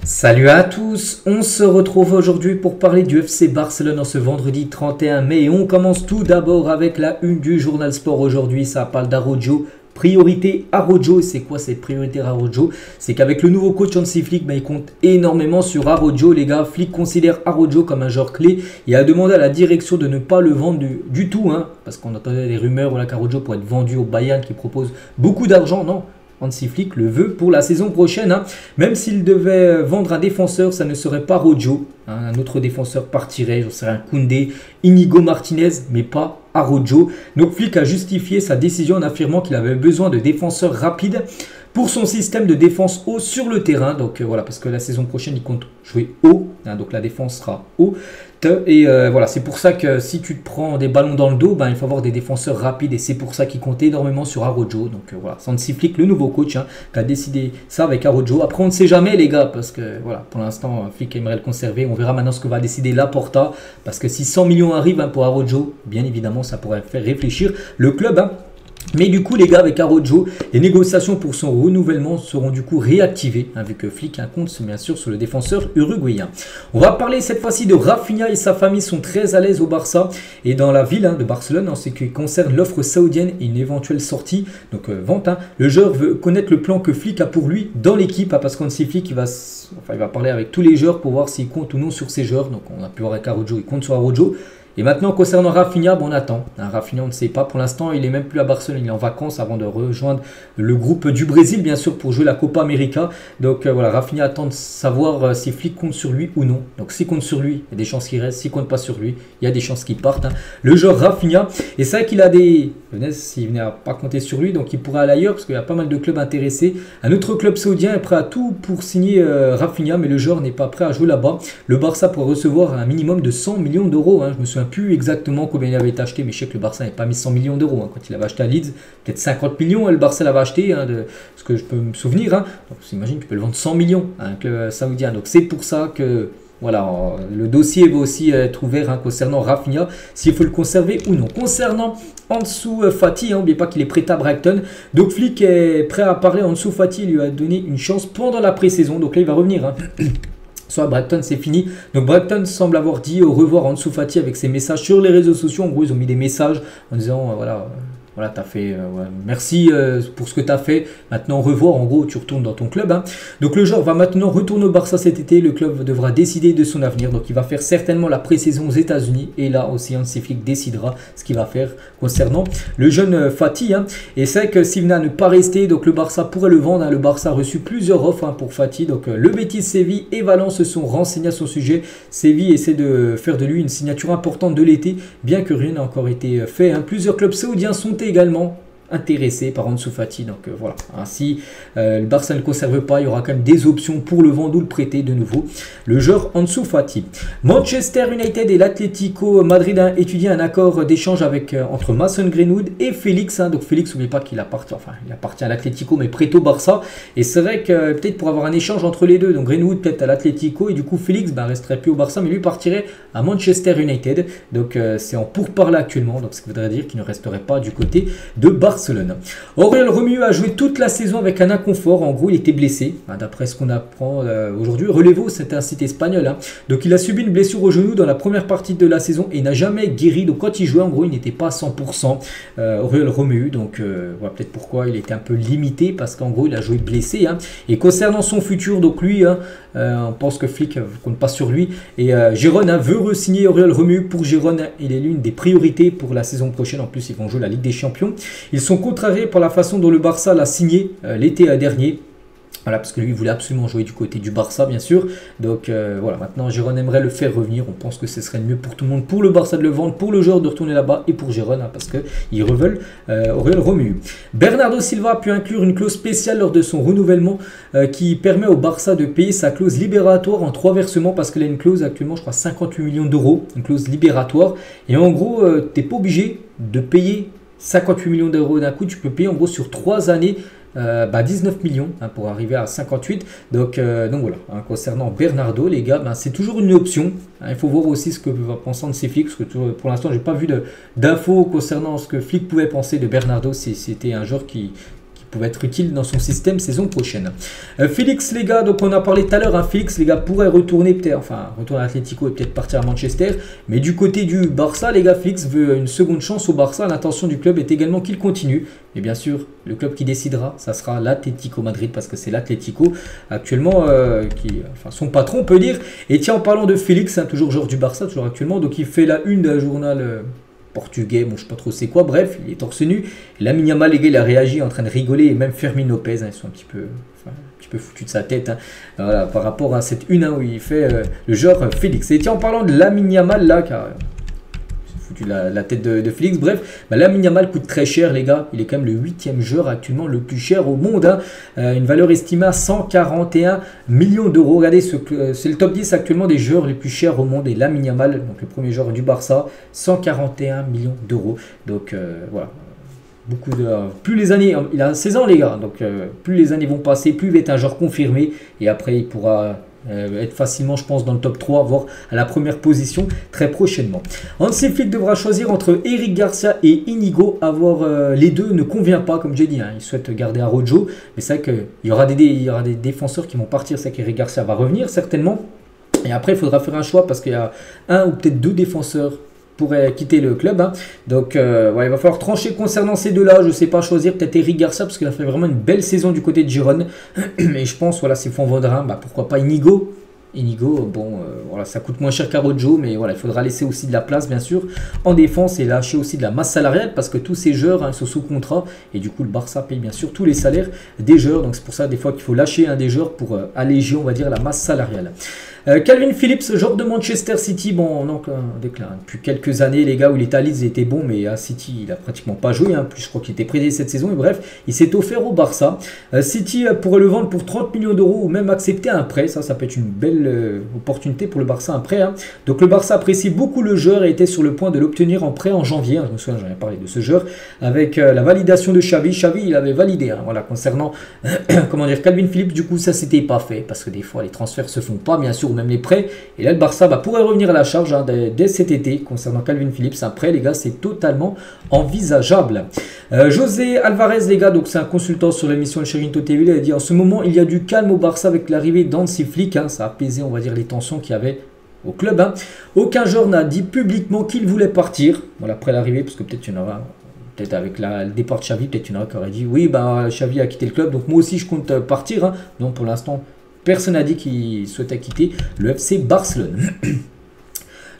Salut à tous, on se retrouve aujourd'hui pour parler du FC Barcelone en ce vendredi 31 mai. On commence tout d'abord avec la une du journal Sport aujourd'hui, ça parle d'Araujo. Priorité Araujo, et c'est quoi cette priorité Araujo? C'est qu'avec le nouveau coach Hansi Flick, il compte énormément sur Araujo. Les gars, Flick considère Araujo comme un joueur clé et a demandé à la direction de ne pas le vendre du tout, parce qu'on entendait des rumeurs qu'Araujo pourrait être vendu au Bayern qui propose beaucoup d'argent. Non, Hansi Flick le veut pour la saison prochaine. Même s'il devait vendre un défenseur, ça ne serait pas Araujo. Un autre défenseur partirait, j'en serais un Koundé, Inigo Martinez, mais pas Araujo. Donc Flick a justifié sa décision en affirmant qu'il avait besoin de défenseurs rapides pour son système de défense haut sur le terrain. Donc voilà, parce que la saison prochaine, il compte jouer haut. Donc la défense sera haut. Et voilà, c'est pour ça que si tu te prends des ballons dans le dos, il faut avoir des défenseurs rapides. Et c'est pour ça qu'il compte énormément sur Araujo. Donc voilà, Hansi Flick, le nouveau coach, qui a décidé ça avec Araujo. Après, on ne sait jamais, les gars, parce que voilà, pour l'instant, Flick aimerait le conserver. On verra maintenant ce que va décider Laporta. Parce que si 100 millions arrivent pour Araujo, bien évidemment, ça pourrait faire réfléchir le club. Mais du coup, les gars, avec Araujo, les négociations pour son renouvellement seront du coup réactivées, vu que Flick compte bien sûr sur le défenseur uruguayen. On va parler cette fois-ci de Rafinha et sa famille sont très à l'aise au Barça et dans la ville de Barcelone en ce qui concerne l'offre saoudienne et une éventuelle sortie, donc vente. Le joueur veut connaître le plan que Flick a pour lui dans l'équipe, parce qu'on sait Flick il va parler avec tous les joueurs pour voir s'il compte ou non sur ces joueurs. Donc on a pu voir avec Araujo, il compte sur Araujo. Et maintenant, concernant Rafinha, on attend. Rafinha, on ne sait pas. Pour l'instant, il n'est même plus à Barcelone. Il est en vacances avant de rejoindre le groupe du Brésil, bien sûr, pour jouer la Copa América. Donc voilà, Rafinha attend de savoir si Flick compte sur lui ou non. Donc s'il compte sur lui, il y a des chances qu'il reste. S'il ne compte pas sur lui, il y a des chances qu'il parte. Le joueur Rafinha. Et c'est vrai qu'il a des... S'il venait à pas compter sur lui, donc il pourrait aller ailleurs, parce qu'il y a pas mal de clubs intéressés. Un autre club saoudien est prêt à tout pour signer Rafinha, mais le joueur n'est pas prêt à jouer là-bas. Le Barça pourrait recevoir un minimum de 100 millions d'euros. Je me souviens plus exactement combien il avait été acheté, mais je sais que le Barça n'avait pas mis 100 millions d'euros quand il avait acheté à Leeds, peut-être 50 millions le Barça l'avait acheté, de ce que je peux me souvenir. Donc j'imagine que tu peux le vendre 100 millions à un club saoudien. Donc c'est pour ça que voilà, le dossier va aussi être ouvert concernant Rafinha, s'il faut le conserver ou non. Concernant Ansu Fati, n'oubliez pas qu'il est prêt à Brighton. Donc Flick est prêt à parler. Ansu Fati lui a donné une chance pendant la pré-saison, donc là il va revenir. Soit Brighton, c'est fini. Donc Brighton semble avoir dit au revoir à Ansu Fati avec ses messages sur les réseaux sociaux. En gros, ils ont mis des messages en disant voilà, t'as fait, merci pour ce que tu as fait. Maintenant, au revoir. En gros, tu retournes dans ton club. Donc, le joueur va maintenant retourner au Barça cet été. Le club devra décider de son avenir. Donc, il va faire certainement la pré-saison aux États-Unis. Et là aussi, Hansi Flick décidera ce qu'il va faire concernant le jeune Fati. Et c'est vrai que s'il venait à ne pas rester, donc le Barça pourrait le vendre. Le Barça a reçu plusieurs offres pour Fati. Donc, le Betis, Séville et Valence se sont renseignés à son sujet. Séville essaie de faire de lui une signature importante de l'été, bien que rien n'a encore été fait. Plusieurs clubs saoudiens sont également intéressé par Ansu Fati. Donc voilà, si le Barça ne le conserve pas, il y aura quand même des options pour le vendre ou le prêter de nouveau. Le joueur Ansu Fati. Manchester United et l'Atlético Madrid a étudié un accord d'échange entre Mason Greenwood et Félix. Donc Félix, n'oubliez pas qu'il appartient, il appartient à l'Atlético mais prêt au Barça. Et c'est vrai que peut-être pour avoir un échange entre les deux, donc Greenwood peut-être à l'Atlético et du coup Félix resterait plus au Barça mais lui partirait à Manchester United. Donc c'est en pourparlers actuellement, donc ce qui voudrait dire qu'il ne resterait pas du côté de Barcelone. Aurélien Romeu a joué toute la saison avec un inconfort. En gros, il était blessé. D'après ce qu'on apprend aujourd'hui, Relevo, c'est un site espagnol. Donc, il a subi une blessure au genou dans la première partie de la saison et n'a jamais guéri. Donc, quand il jouait, en gros, il n'était pas à 100%. Aurélien Romeu. Donc, voilà peut-être pourquoi il était un peu limité parce qu'en gros, il a joué blessé. Et concernant son futur, donc lui, on pense que Flick ne compte pas sur lui. Et Gérone veut re-signer Aurélien Romeu. Pour Gérone, il est l'une des priorités pour la saison prochaine. En plus, ils vont jouer la Ligue des Champions. Ils sont contrariés par la façon dont le Barça l'a signé l'été dernier. Voilà, parce que lui, il voulait absolument jouer du côté du Barça, bien sûr. Donc, voilà, maintenant, Gérone aimerait le faire revenir. On pense que ce serait le mieux pour tout le monde, pour le Barça de le vendre, pour le joueur de retourner là-bas et pour Gérone, parce qu'ils reveulent Aurélien Romeu. Bernardo Silva a pu inclure une clause spéciale lors de son renouvellement qui permet au Barça de payer sa clause libératoire en 3 versements, parce qu'il a une clause actuellement, je crois, 58 millions d'euros, une clause libératoire. Et en gros, tu n'es pas obligé de payer 58 millions d'euros d'un coup, tu peux payer en gros sur 3 années 19 millions pour arriver à 58. Donc voilà, concernant Bernardo, les gars, c'est toujours une option. Il faut voir aussi ce que va penser Hansi Flick, parce que pour l'instant, j'ai pas vu d'infos concernant ce que Flick pouvait penser de Bernardo, si c'était un joueur qui pouvait être utile dans son système saison prochaine. Félix, les gars, donc on a parlé tout à l'heure, hein, Félix, les gars, pourrait retourner peut-être, enfin retourner à Atlético et peut-être partir à Manchester, mais du côté du Barça, les gars, Félix veut une seconde chance au Barça. L'intention du club est également qu'il continue, et bien sûr, le club qui décidera, ça sera l'Atlético Madrid, parce que c'est l'Atlético actuellement enfin son patron, on peut dire. Et tiens, en parlant de Félix, hein, toujours joueur du Barça, toujours actuellement, donc il fait la une d'un journal portugais, bon je sais pas trop c'est quoi, bref, il est torse nu. Lamine Yamal, les gars, il a réagi en train de rigoler, et même Fermin Lopez, hein, ils sont un petit peu foutus de sa tête, hein, voilà, par rapport à cette une, hein, où il fait le joueur Félix. Et tiens, en parlant de Lamine Yamal là, car foutu la tête de Félix, bref, bah, Lamine Yamal coûte très cher, les gars, il est quand même le 8e joueur actuellement le plus cher au monde, hein. Une valeur estimée à 141 millions d'euros. Regardez, c'est le top 10 actuellement des joueurs les plus chers au monde, et Lamine Yamal, donc le premier joueur du Barça, 141 millions d'euros. Donc voilà, beaucoup de, plus les années, il a 16 ans, les gars, donc plus les années vont passer, plus il va être un joueur confirmé, et après il pourra être facilement, je pense, dans le top 3, voire à la première position très prochainement. Hansi Flick devra choisir entre Eric Garcia et Inigo. Avoir les deux ne convient pas, comme j'ai dit, hein. Il souhaite garder Araujo, mais c'est vrai qu'il y aura des défenseurs qui vont partir. C'est qu'Eric Garcia va revenir certainement, et après il faudra faire un choix, parce qu'il y a un ou peut-être deux défenseurs pourrait quitter le club, hein. Donc ouais, il va falloir trancher concernant ces deux-là. Je ne sais pas, choisir peut-être Eric Garcia, parce qu'il a fait vraiment une belle saison du côté de Girone. Mais je pense, voilà, c'est Fonvoldrin, bah, pourquoi pas Inigo. Inigo, bon, voilà, ça coûte moins cher qu'Araujo, mais voilà, il faudra laisser aussi de la place, bien sûr, en défense, et lâcher aussi de la masse salariale, parce que tous ces joueurs, hein, sont sous contrat, et du coup, le Barça paye bien sûr tous les salaires des joueurs. Donc c'est pour ça, des fois, qu'il faut lâcher un des joueurs pour alléger, on va dire, la masse salariale. Calvin Phillips, joueur de Manchester City, bon, donc déclin depuis quelques années, les gars, où il était à Leeds, il était bon, mais à City, il a pratiquement pas joué, hein. Plus, je crois qu'il était prêté cette saison, et bref, il s'est offert au Barça. City pourrait le vendre pour 30 millions d'euros, ou même accepter un prêt. Ça peut être une belle opportunité pour le Barça, un prêt, hein. Donc le Barça apprécie beaucoup le joueur et était sur le point de l'obtenir en prêt en janvier, hein. Je me souviens, j'en ai parlé de ce joueur, avec la validation de Xavi. Xavi, il avait validé, hein, voilà, concernant comment dire, Calvin Phillips. Du coup, ça s'était pas fait, parce que des fois, les transferts se font pas, bien sûr, ou même les prêts. Et là, le Barça pourrait revenir à la charge, hein, dès cet été concernant Calvin Phillips. Après, les gars, c'est totalement envisageable. José Alvarez, les gars, donc c'est un consultant sur l'émission El Chiringuito TV, il a dit en ce moment, il y a du calme au Barça avec l'arrivée d'Hansi Flick, hein. Ça a apaisé, on va dire, les tensions qu'il y avait au club, hein. Aucun joueur n'a dit publiquement qu'il voulait partir. Voilà, après l'arrivée, parce que peut-être il y en aura. Peut-être avec le départ de Xavi, peut-être il y en aura qui aurait dit oui, bah Xavi a quitté le club, donc moi aussi je compte partir, hein. Donc pour l'instant, personne n'a dit qu'il souhaitait quitter le FC Barcelone.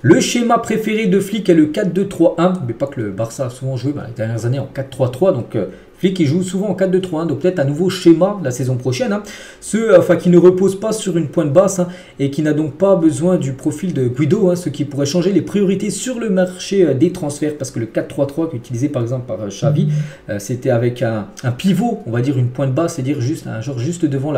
Le schéma préféré de Flick est le 4-2-3-1, mais pas que le Barça a souvent joué les dernières années en 4-3-3, donc Flick il joue souvent en 4-2-3-1, donc peut-être un nouveau schéma la saison prochaine, hein. Qui ne repose pas sur une pointe basse, hein, et qui n'a donc pas besoin du profil de Guido, hein, ce qui pourrait changer les priorités sur le marché des transferts, parce que le 4-3-3 utilisé par exemple par Xavi, c'était avec un pivot, on va dire une pointe basse, c'est-à-dire juste un genre juste devant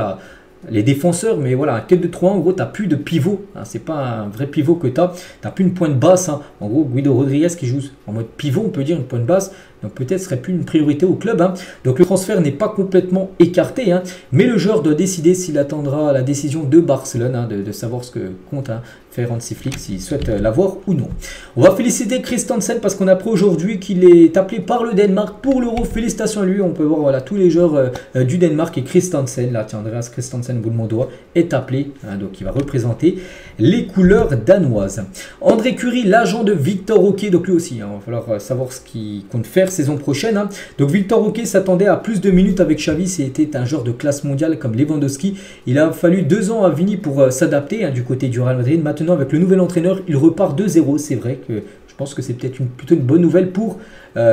les défenseurs, mais voilà, un 4-2-3-1, en gros, tu n'as plus de pivot, hein, c'est pas un vrai pivot que tu n'as plus une pointe basse, hein. En gros, Guido Rodriguez qui joue en mode pivot, on peut dire une pointe basse, donc peut-être serait plus une priorité au club, hein. Donc le transfert n'est pas complètement écarté, hein, mais le joueur doit décider s'il attendra la décision de Barcelone, hein, de savoir ce que compte, hein, faire Hansi Flick, s'il souhaite l'avoir ou non. On va féliciter Christensen, parce qu'on apprend aujourd'hui qu'il est appelé par le Danemark pour l'Euro. Félicitations à lui. On peut voir, voilà, tous les joueurs du Danemark, et Christensen, là, tiens, Andreas Christensen, bout de mon doigt, est appelé, hein, donc il va représenter les couleurs danoises. André Curie, l'agent de Victor Roque, donc lui aussi, hein, il va falloir savoir ce qu'il compte faire saison prochaine, hein. Donc Victor Roque s'attendait à plus de minutes avec Xavi, c'était un joueur de classe mondiale comme Lewandowski. Il a fallu 2 ans à Vini pour s'adapter, hein, du côté du Real Madrid. Maintenant, avec le nouvel entraîneur, il repart de 0. C'est vrai que je pense que c'est peut-être plutôt une bonne nouvelle pour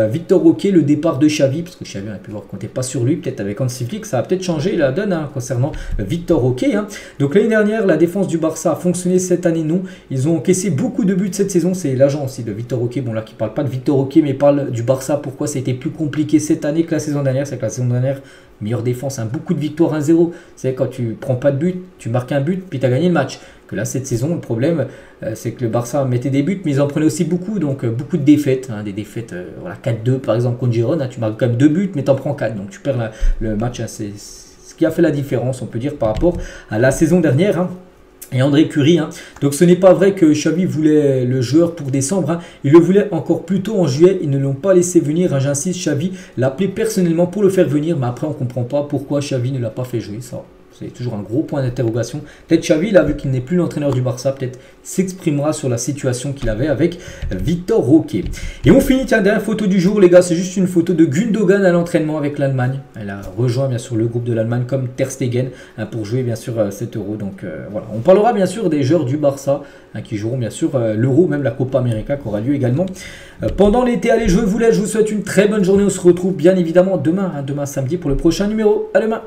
Victor Roque, le départ de Xavi, parce que Xavi, on a pu voir qu'on n'était pas sur lui. Peut-être avec Hansi Flick, ça a peut-être changé la donne, hein, concernant Victor Roque, hein. Donc l'année dernière, la défense du Barça a fonctionné, cette année non. Ils ont encaissé beaucoup de buts cette saison. C'est l'agent aussi de Victor Roque, bon là qui parle pas de Victor Roque, mais parle du Barça. Pourquoi ça a été plus compliqué cette année que la saison dernière? C'est que la saison dernière, meilleure défense, hein, beaucoup de victoires 1-0. C'est quand tu prends pas de but, tu marques un but, puis tu as gagné le match. Que là, cette saison, le problème, c'est que le Barça mettait des buts, mais ils en prenaient aussi beaucoup. Donc, beaucoup de défaites. Hein, des défaites, voilà, 4-2 par exemple contre Girone. Hein, tu marques quand même 2 buts, mais tu en prends 4. Donc, tu perds le match. Hein, c'est ce qui a fait la différence, on peut dire, par rapport à la saison dernière, hein. et André Curie. Donc ce n'est pas vrai que Xavi voulait le joueur pour décembre. Il le voulait encore plus tôt en juillet. Ils ne l'ont pas laissé venir. J'insiste, Xavi l'a appelé personnellement pour le faire venir. Mais après, on ne comprend pas pourquoi Xavi ne l'a pas fait jouer. Ça, c'est toujours un gros point d'interrogation. Peut-être Xavi, là, vu qu'il n'est plus l'entraîneur du Barça, peut-être s'exprimera sur la situation qu'il avait avec Victor Roque. Et on finit, tiens, dernière photo du jour, les gars. C'est juste une photo de Gundogan à l'entraînement avec l'Allemagne. Elle a rejoint, bien sûr, le groupe de l'Allemagne comme Ter Stegen pour jouer, bien sûr, cet Euro. Donc, voilà. On parlera, bien sûr, des joueurs du Barça qui joueront, bien sûr, l'Euro, même la Copa América qui aura lieu également pendant l'été. Allez, je vous laisse. Je vous souhaite une très bonne journée. On se retrouve, bien évidemment, demain, demain samedi, pour le prochain numéro. À demain.